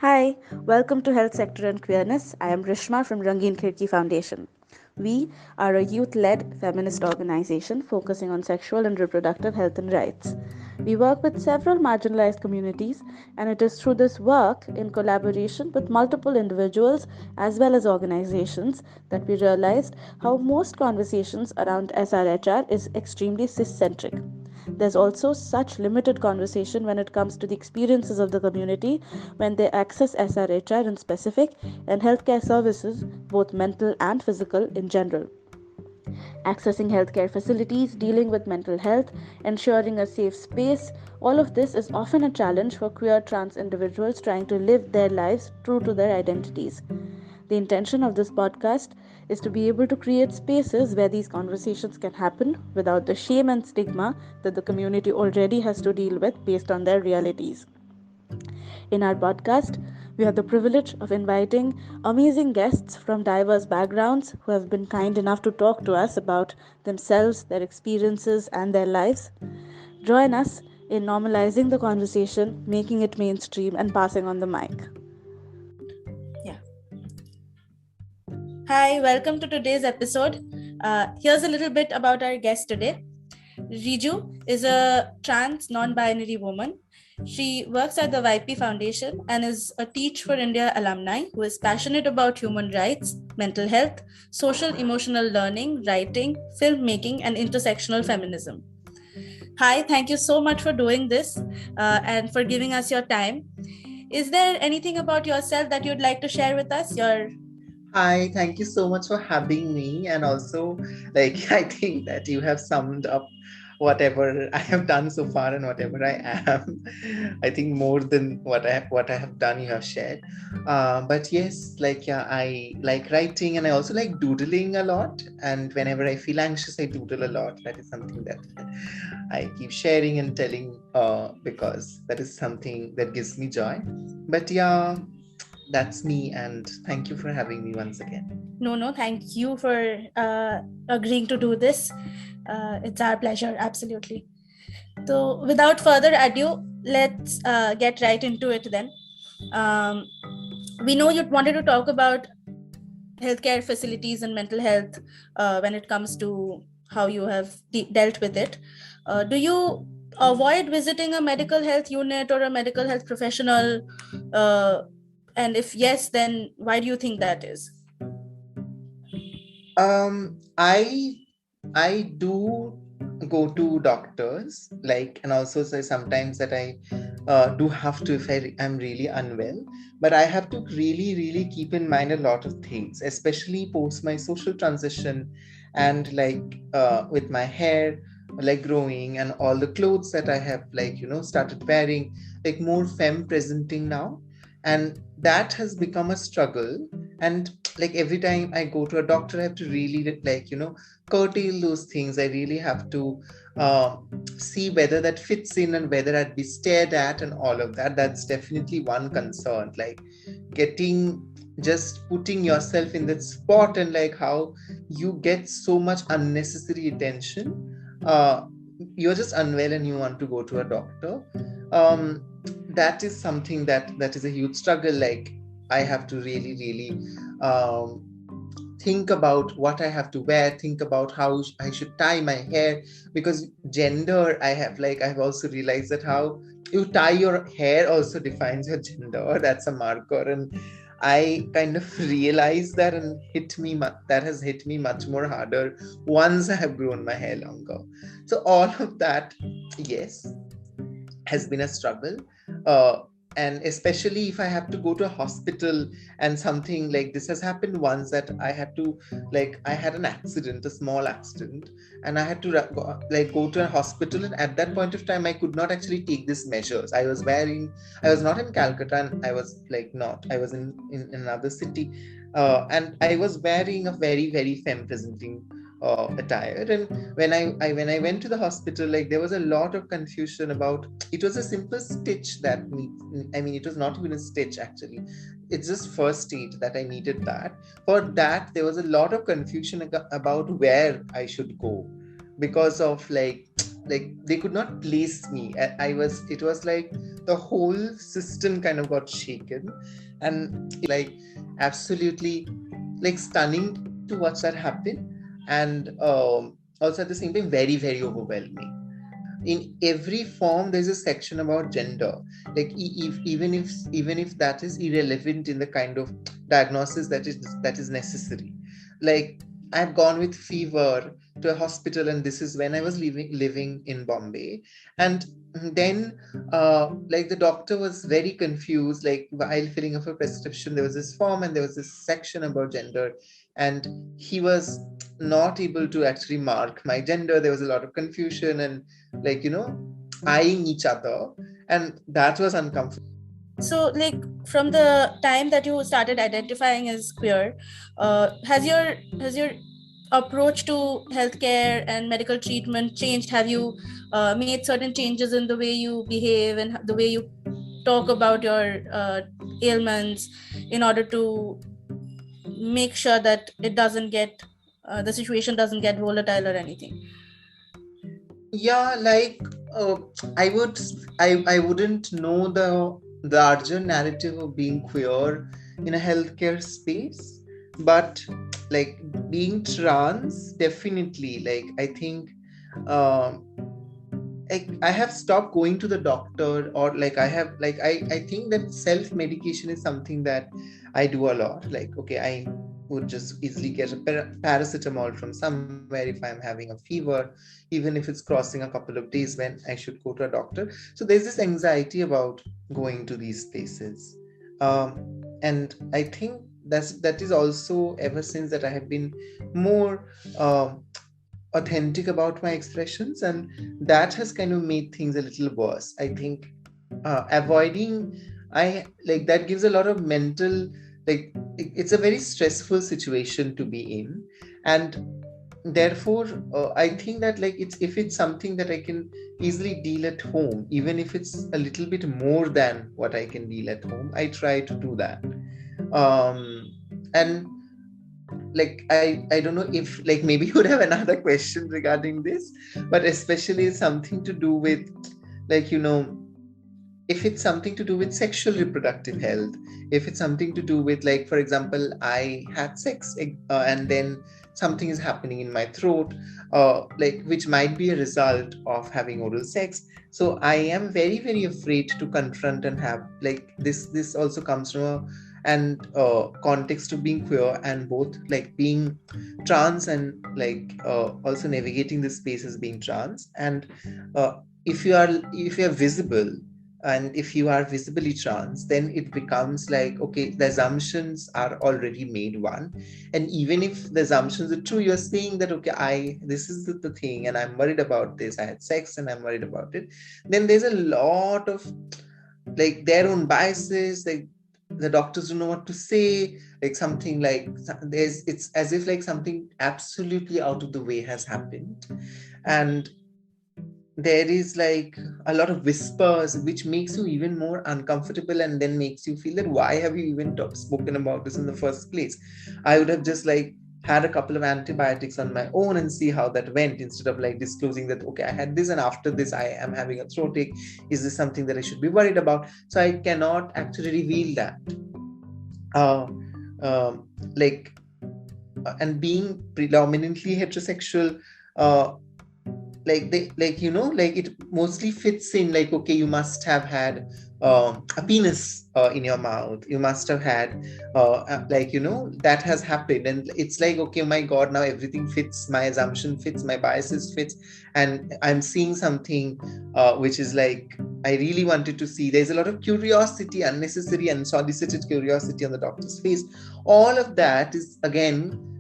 Hi, welcome to Health Sector and Queerness. I am Rishma from Rangeen Khirki Foundation. We are a youth led feminist organization focusing on sexual and reproductive health and rights. We work with several marginalized communities, and it is through this work, in collaboration with multiple individuals as well as organizations, that we realized how most conversations around SRHR is extremely cis centric. There's also such limited conversation when it comes to the experiences of the community when they access SRHR in specific and healthcare services, both mental and physical in general. Accessing healthcare facilities, dealing with mental health, ensuring a safe space, all of this is often a challenge for queer trans individuals trying to live their lives true to their identities. The intention of this podcast is to be able to create spaces where these conversations can happen without the shame and stigma that the community already has to deal with based on their realities. In our podcast, we have the privilege of inviting amazing guests from diverse backgrounds who have been kind enough to talk to us about themselves, their experiences, and their lives. Join us in normalizing the conversation, making it mainstream, and passing on the mic. Yeah. Hi, welcome to today's episode. Here's a little bit about our guest today. Riju is a trans non binary woman. She works at the YP Foundation and is a Teach for India alumni who is passionate about human rights, mental health, social emotional learning, writing, filmmaking, and intersectional feminism. Hi, thank you so much for doing this and for giving us your time. Is there anything about yourself that you'd like to share with us? Hi, thank you so much for having me. And also, I think that you have summed up whatever I have done so far and whatever I am. I think more than what I have done, you have shared. But yes, I like writing and I also like doodling a lot. And whenever I feel anxious, I doodle a lot. That is something that I keep sharing and telling because that is something that gives me joy. But yeah, that's me, and thank you for having me once again. No, thank you for agreeing to do this. It's our pleasure, absolutely. So, without further ado, let's get right into it then. Um, we know you wanted to talk about healthcare facilities and mental health when it comes to how you have dealt with it. Do you avoid visiting a medical health unit or a medical health professional? Uh, and if yes, then why do you think that is? I do go to doctors, and also say sometimes that I do have to if I'm really unwell. But I have to really, really keep in mind a lot of things, especially post my social transition and with my hair growing and all the clothes that I have started wearing, more femme presenting now, and that has become a struggle. And every time I go to a doctor, I have to really curtail those things. I really have to uh, see whether that fits in and whether I'd be stared at and all of that. That's definitely one concern, getting just putting yourself in that spot, and how you get so much unnecessary attention. You're just unwell and you want to go to a doctor. That is something that is a huge struggle. I have to really, really um, think about what I have to wear, think about how I should tie my hair, because gender, I've also realized that how you tie your hair also defines your gender. That's a marker, and I kind of realized that, and that has hit me much more harder once I have grown my hair longer. So all of that, yes, has been a struggle. uh, and especially if I have to go to a hospital, and something like this has happened once, that I had to, I had an accident, a small accident, and I had to go to a hospital, and at that point of time I could not actually take these measures. I was not in Calcutta, and I was not I was in another city, and I was wearing a very, very femme presenting attire. And when I went to the hospital, there was a lot of confusion about, it was a simple stitch that needs, I mean, it was not even a stitch actually, it's just first aid that I needed. That for that there was a lot of confusion about where I should go, because of like they could not place me. It was like the whole system kind of got shaken, and like absolutely like stunning to watch that happen, and also at the same time very very overwhelming. In every form there's a section about gender, like even if that is irrelevant in the kind of diagnosis that is necessary. Like I've gone with fever to a hospital, and this is when I was living in Bombay. And then like the doctor was very confused, like while filling up a prescription there was this form and there was this section about gender, and he was not able to actually mark my gender. There was a lot of confusion and like eyeing each other, and that was uncomfortable. So, like, from the time that you started identifying as queer, has your approach to healthcare and medical treatment changed? Have you made certain changes in the way you behave and the way you talk about your ailments in order to make sure that it doesn't get the situation doesn't get volatile or anything? Yeah, like uh, I would I wouldn't know the larger narrative of being queer in a healthcare space, but like being trans, definitely, like I think um I have stopped going to the doctor, or like I have like I think that self medication is something that I do a lot. Like okay, I would just easily get a paracetamol from somewhere if I'm having a fever, even if it's crossing a couple of days when I should go to a doctor. So there's this anxiety about going to these places, and I think that is also ever since that I have been more authentic about my expressions, and that has kind of made things a little worse, I think. Avoiding, I like that gives a lot of mental, like it's a very stressful situation to be in, and therefore I think that like it's something that I can easily deal at home, even if it's a little bit more than what I can deal at home, I try to do that. And like I don't know if like maybe you would have another question regarding this, but especially something to do with like if it's something to do with sexual reproductive health, if it's something to do with, like for example, I had sex and then something is happening in my throat, like which might be a result of having oral sex. So I am very very afraid to confront and have like this also comes from a and context of being queer and both like being trans and like also navigating this space as being trans. And uh, if you are visible and if you are visibly trans, then it becomes like okay, the assumptions are already made, one. And even if the assumptions are true, you're saying that okay, I this is the thing and I'm worried about this, I had sex and I'm worried about it. Then there's a lot of like their own biases, like the doctors don't know what to say, like something like there's it's as if like something absolutely out of the way has happened. And there is like a lot of whispers which makes you even more uncomfortable, and then makes you feel that why have you even spoken about this in the first place. I would have just like had a couple of antibiotics on my own and see how that went, instead of like disclosing that okay, I had this and after this I am having a throat ache, is this something that I should be worried about. So I cannot actually reveal that. uh, like and being predominantly heterosexual, uh, like they like like it mostly fits in like okay, you must have had a penis in your mouth, you must have had like that has happened, and it's like okay, my god, now everything fits, my assumption fits, my biases fits, and I'm seeing something which is like I really wanted to see. There's a lot of curiosity, unnecessary unsolicited curiosity on the doctor's face. All of that is again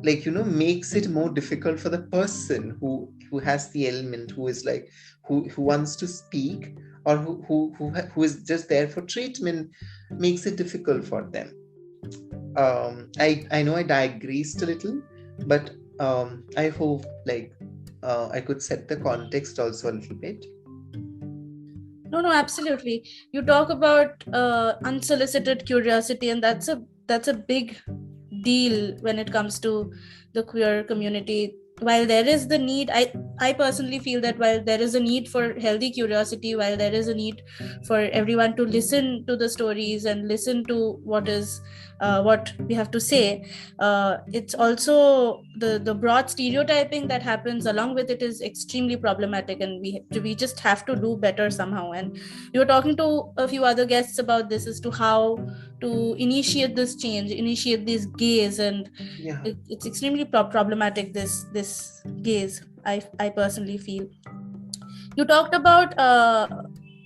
like makes it more difficult for the person who has the ailment, who is like who wants to speak, or who is just there for treatment, makes it difficult for them. I know I digressed a little, but I hope like I could set the context also a little bit. No, absolutely. You talk about unsolicited curiosity, and that's a big deal when it comes to the queer community, while there is the need, I personally feel that while there is a need for healthy curiosity, while there is a need for everyone to listen to the stories and listen to what we have to say, it's also the broad stereotyping that happens along with it is extremely problematic, and we just have to do better somehow. And we were talking to a few other guests about this as to how to initiate this change, initiate this gaze, and Yeah. it's extremely problematic, this gaze, I personally feel. You talked about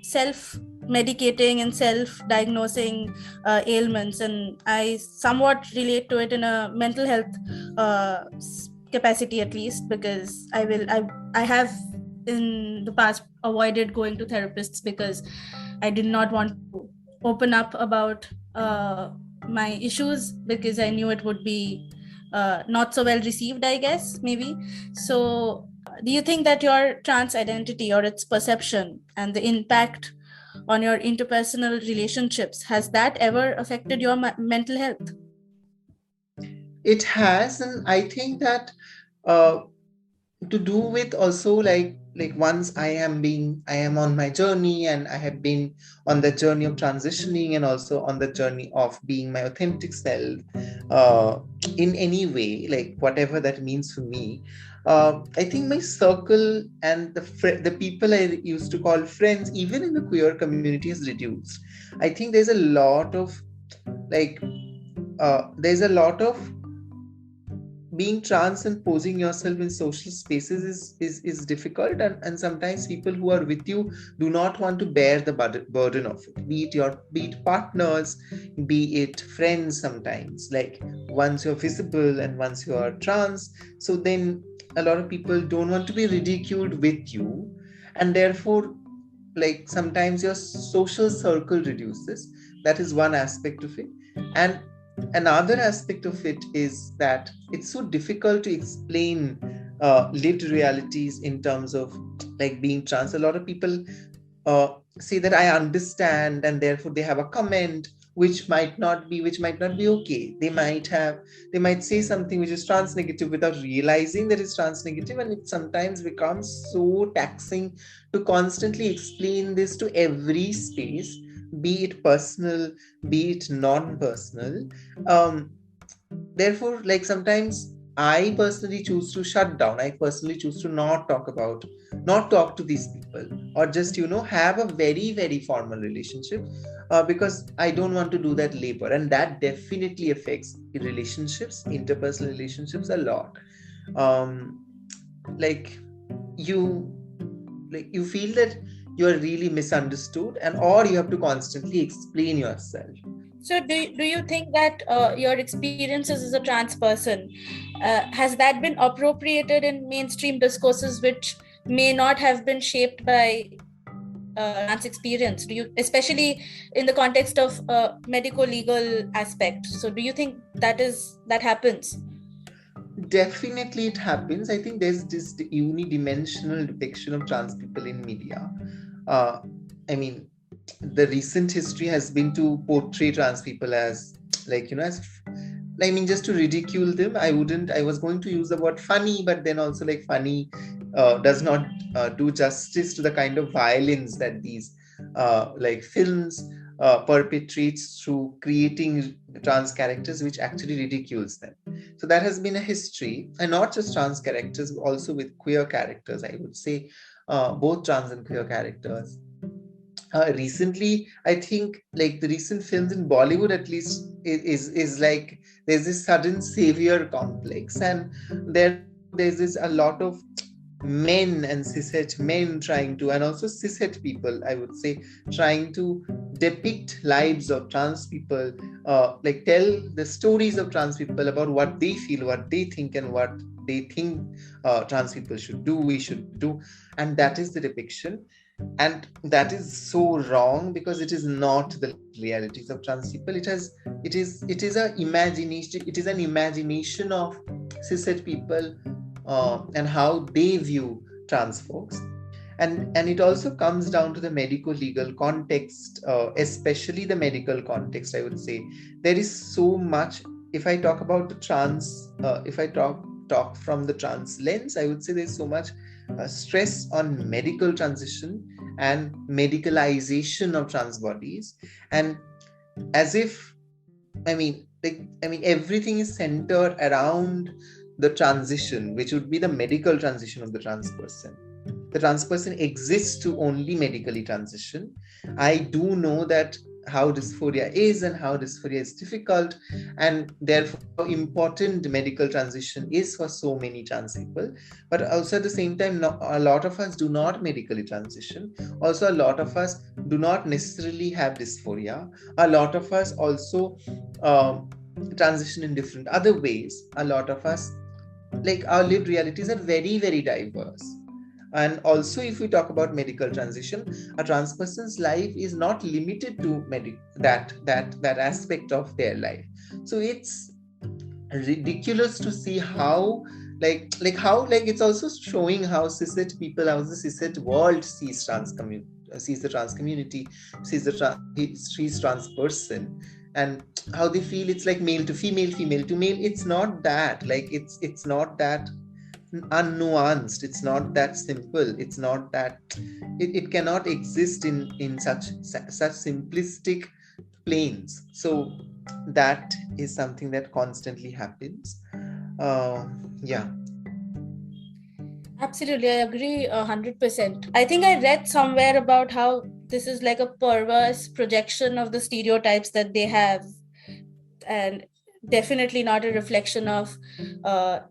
self medicating and self diagnosing ailments, and I somewhat relate to it in a mental health capacity, at least, because I have in the past avoided going to therapists because I did not want to open up about my issues, because I knew it would be not so well received, I guess, maybe. So do you think that your trans identity or its perception and the impact on your interpersonal relationships, has that ever affected your mental health? It has, and I think that uh, to do with also like once I am on my journey, and I have been on the journey of transitioning, and also on the journey of being my authentic self, uh, in any way, like whatever that means for me. I think my circle and the people I used to call friends, even in the queer community, has reduced. I think there's a lot of like there's a lot of being trans and posing yourself in social spaces is difficult, and sometimes people who are with you do not want to bear the burden of it, be it partners, be it friends. Sometimes, like, once you're visible and once you are trans, so then a lot of people don't want to be ridiculed with you, and therefore, like, sometimes your social circle reduces. That is one aspect of it. And another aspect of it is that it's so difficult to explain lived realities in terms of like being trans. A lot of people uh, say that I understand, and therefore they have a comment which might not be okay. They might say something which is trans negative without realizing that it's trans negative, and it sometimes becomes so taxing to constantly explain this to every space, be it personal, be it non-personal. um, Therefore, like, sometimes I personally choose to shut down. I personally choose to not talk to these people, or just, have a very, very formal relationship, because I don't want to do that labor. And that definitely affects relationships, interpersonal relationships, a lot. Um, like, you you feel that you are really misunderstood, and or you have to constantly explain yourself. So do you think that your experiences as a trans person, has that been appropriated in mainstream discourses which may not have been shaped by trans experience? Do you, especially in the context of medico legal aspect, so do you think that happens? Definitely, it happens. I think there's this unidimensional depiction of trans people in media. Uh, I mean, the recent history has been to portray trans people as, like, I mean, just to ridicule them. I was going to use the word funny, but then also, like, funny does not do justice to the kind of violence that these like films perpetrates through creating trans characters, which actually ridicules them. So that has been a history, and not just trans characters, also with queer characters, I would say, both trans and queer characters. Recently, I think, like, the recent films in Bollywood, at least, is like there's this sudden savior complex, and therefore there's this a lot of men and cishet men trying to, and also cishet people, I would say, trying to depict lives of trans people, like tell the stories of trans people about what they feel, what they think, and what they think trans people should do, we should do. And that is the depiction, and that is so wrong, because it is not the realities of trans people. It is an imagination of cishet people, and how they view trans folks. And it also comes down to the medico legal context, especially the medical context, I would say. There is so much. If I talk about the trans if I talk talk from the trans lens, I would say there's so much stress on medical transition and medicalization of trans bodies, and as if everything is centered around the transition, which would be the medical transition of the trans person. The trans person exists to only medically transition. I do know that how dysphoria is and how dysphoria is difficult, and therefore how important medical transition is for so many trans people. But also at the same time, a lot of us do not medically transition. Also, a lot of us do not necessarily have dysphoria. A lot of us also transition in different other ways. A lot of us, like, our lived realities are very, very diverse. And also, if we talk about medical transition, a trans person's life is not limited to that aspect of their life. So it's ridiculous to see how it's also showing how cishet people, how the cishet world sees the trans community, sees trans person, and how they feel it's like male to female, female to male. It's not that, like, it's not that unnuanced, it's not that simple, it's not that it cannot exist in such simplistic planes. So that is something that constantly happens. Yeah. Absolutely, I agree 100%. I think I read somewhere about how this is like a perverse projection of the stereotypes that they have, and definitely not a reflection of,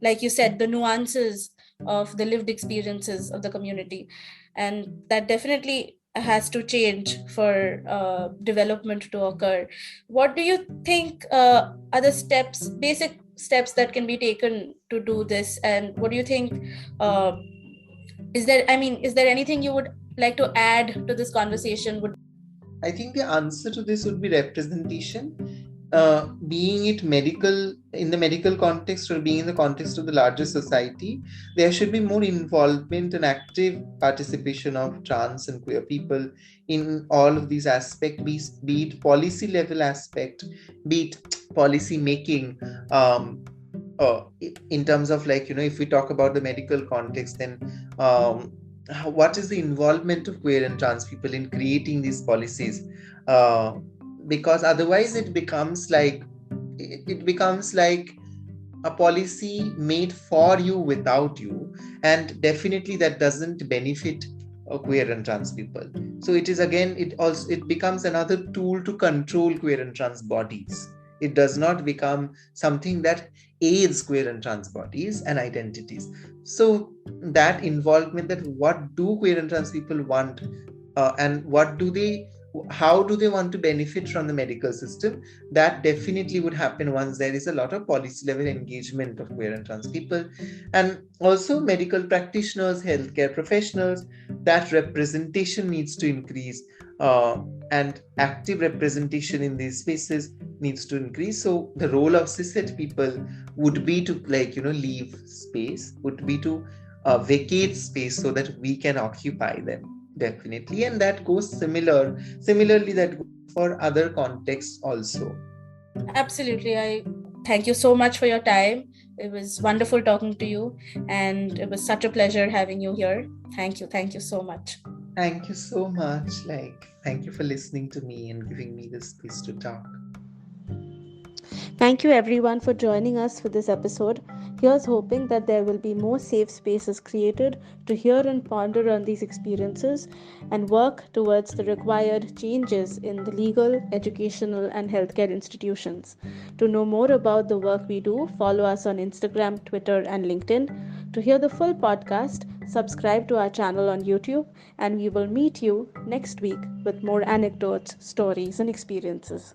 like you said, the nuances of the lived experiences of the community. And that definitely has to change for development to occur. What do you think are the steps, basic steps that can be taken to do this? And what do you think, uh, is there anything you would like to add to this conversation? I think the answer to this would be representation. Being it medical, in the medical context, or being in the context of the larger society, there should be more involvement and active participation of trans and queer people in all of these aspects, be it policy level aspect, be it policy making. In terms of, like, if we talk about the medical context, then what is the involvement of queer and trans people in creating these policies? Because otherwise it becomes like a policy made for you without you, and definitely that doesn't benefit queer and trans people. So it is, again, it becomes another tool to control queer and trans bodies. It does not become something that aids queer and trans bodies and identities. So that involvement, that what do queer and trans people want, and how do they want to benefit from the medical system, that definitely would happen once there is a lot of policy level engagement of queer and trans people. And also medical practitioners, healthcare professionals, that representation needs to increase, and active representation in these spaces needs to increase. So the role of cishet people would be to, leave space, would be to vacate space so that we can occupy them, definitely. And that goes similarly that goes for other contexts also. Absolutely. I thank you so much for your time. It was wonderful talking to you, and it was such a pleasure having you here. Thank you. Thank you so much. Thank you so much. Thank you for listening to me and giving me this space to talk. Thank you everyone for joining us for this episode. Here's hoping that there will be more safe spaces created to hear and ponder on these experiences and work towards the required changes in the legal, educational, and healthcare institutions. To know more about the work we do, follow us on Instagram, Twitter, and LinkedIn. To hear the full podcast, subscribe to our channel on YouTube, and we will meet you next week with more anecdotes, stories, and experiences.